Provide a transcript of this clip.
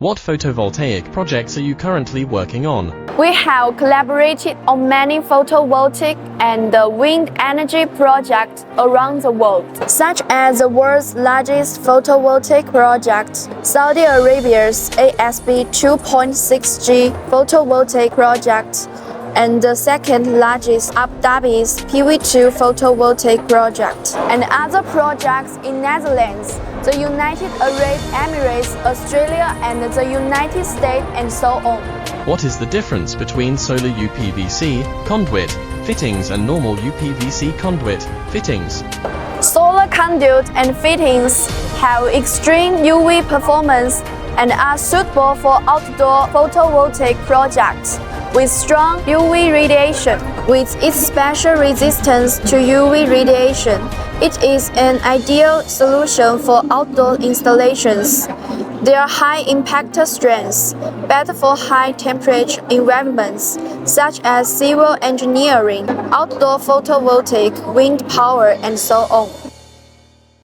What photovoltaic projects are you currently working on? We have collaborated on many photovoltaic and wind energy projects around the world, such as the world's largest photovoltaic project, Saudi Arabia's ASB 2.6G photovoltaic project, and the second largest Abu Dhabi's PV2 photovoltaic project, and other projects in Netherlands, the United Arab Emirates, Australia, and the United States, and so on. What is the difference between solar UPVC conduit fittings and normal UPVC conduit fittings? Solar conduit and fittings have extreme UV performance and are suitable for outdoor photovoltaic projects with strong UV radiation. With its special resistance to UV radiation, it is an ideal solution for outdoor installations. Their high impact strengths, better for high temperature environments such as civil engineering, outdoor photovoltaic, wind power, and so on.